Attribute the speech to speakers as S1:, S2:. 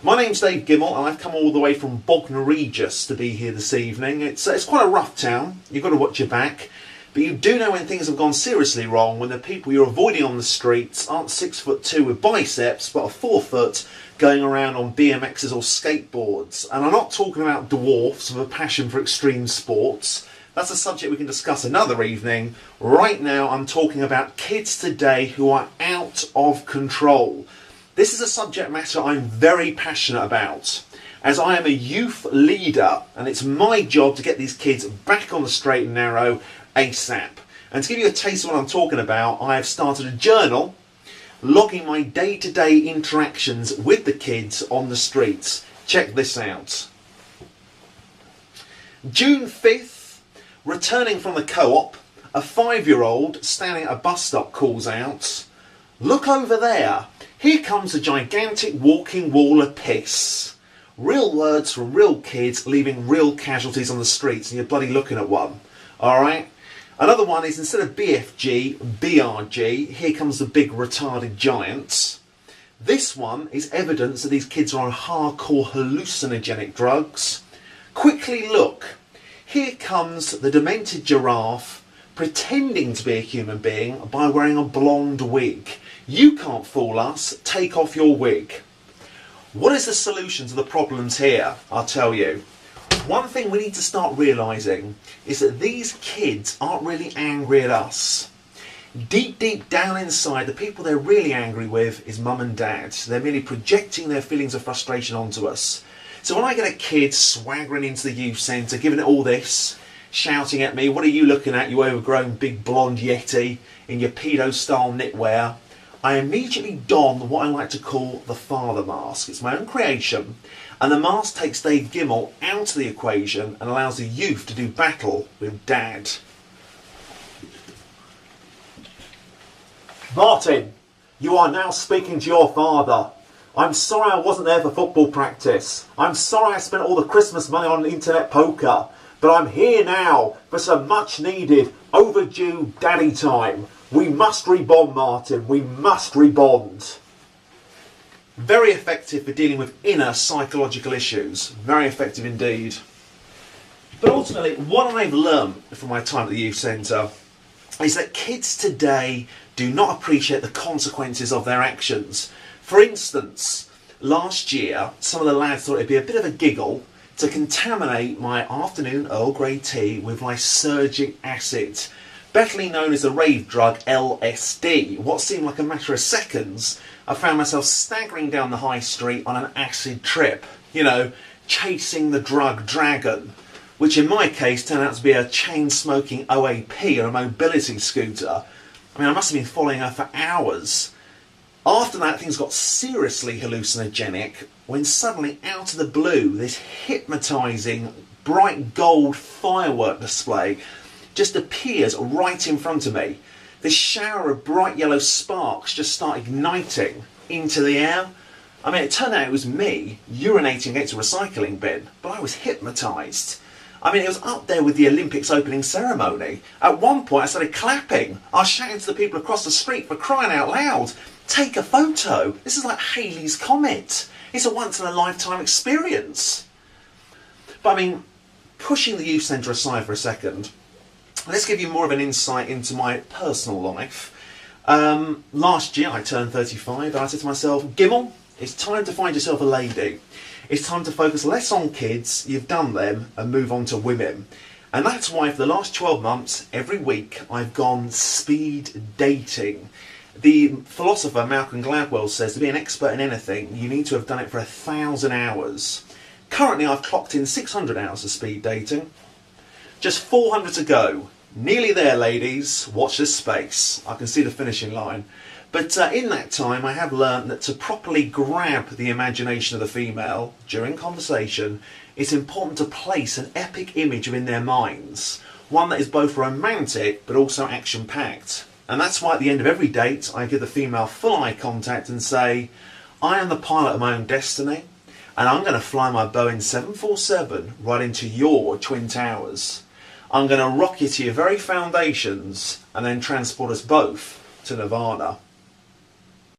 S1: My name's Dave Gimmel and I've come all the way from Bognor Regis to be here this evening. It's quite a rough town, you've got to watch your back, but you do know when things have gone seriously wrong, when the people you're avoiding on the streets aren't 6'2" with biceps, but are 4 foot going around on BMXs or skateboards. And I'm not talking about dwarfs with a passion for extreme sports. That's a subject we can discuss another evening. Right now I'm talking about kids today who are out of control. This is a subject matter I'm very passionate about, as I am a youth leader and it's my job to get these kids back on the straight and narrow ASAP. And to give you a taste of what I'm talking about, I have started a journal logging my day-to-day interactions with the kids on the streets. Check this out. June 5th, returning from the co-op, a 5-year-old standing at a bus stop calls out, "Look over there. Here comes a gigantic walking wall of piss." Real words from real kids leaving real casualties on the streets, and you're bloody looking at one. Alright? Another one is, instead of BFG, BRG, here comes the big retarded giants. This one is evidence that these kids are on hardcore hallucinogenic drugs. Quickly look. Here comes the demented giraffe pretending to be a human being by wearing a blonde wig. You can't fool us, take off your wig. What is the solution to the problems here? I'll tell you. One thing we need to start realising is that these kids aren't really angry at us. Deep down inside, the people they're really angry with is mum and dad. They're merely projecting their feelings of frustration onto us. So when I get a kid swaggering into the youth centre, giving it all this, shouting at me, "What are you looking at, you overgrown big blonde yeti in your pedo-style knitwear?" I immediately don what I like to call the father mask. It's my own creation, and the mask takes Dave Gimmel out of the equation and allows the youth to do battle with dad. "Martin, you are now speaking to your father. I'm sorry I wasn't there for football practice. I'm sorry I spent all the Christmas money on internet poker. But I'm here now for some much needed, overdue daddy time. We must rebond, Martin. We must rebond." Very effective for dealing with inner psychological issues. Very effective indeed. But ultimately, what I've learned from my time at the youth centre is that kids today do not appreciate the consequences of their actions. For instance, last year, some of the lads thought it'd be a bit of a giggle to contaminate my afternoon Earl Grey tea with lysergic acid, betterly known as the rave drug LSD. What seemed like a matter of seconds, I found myself staggering down the high street on an acid trip. You know, chasing the drug dragon, which in my case turned out to be a chain-smoking OAP or a mobility scooter. I mean, I must have been following her for hours. After that, things got seriously hallucinogenic when suddenly, out of the blue, this hypnotising bright gold firework display just appears right in front of me. This shower of bright yellow sparks just start igniting into the air. I mean, it turned out it was me urinating against a recycling bin, but I was hypnotised. I mean, it was up there with the Olympics opening ceremony. At one point, I started clapping. I was shouting to the people across the street, for crying out loud, "Take a photo. This is like Halley's Comet. It's a once-in-a-lifetime experience." But I mean, pushing the youth centre aside for a second, let's give you more of an insight into my personal life. Last year I turned 35 and I said to myself, "Gimmel, it's time to find yourself a lady. It's time to focus less on kids, you've done them, and move on to women." And that's why for the last 12 months, every week, I've gone speed dating. The philosopher Malcolm Gladwell says to be an expert in anything, you need to have done it for 1,000 hours. Currently I've clocked in 600 hours of speed dating. Just 400 to go. Nearly there, ladies. Watch this space. I can see the finishing line. But in that time I have learned that to properly grab the imagination of the female during conversation, it's important to place an epic image within their minds. One that is both romantic but also action-packed. And that's why at the end of every date I give the female full eye contact and say, "I am the pilot of my own destiny and I'm going to fly my Boeing 747 right into your Twin Towers. I'm going to rock you to your very foundations and then transport us both to Nirvana."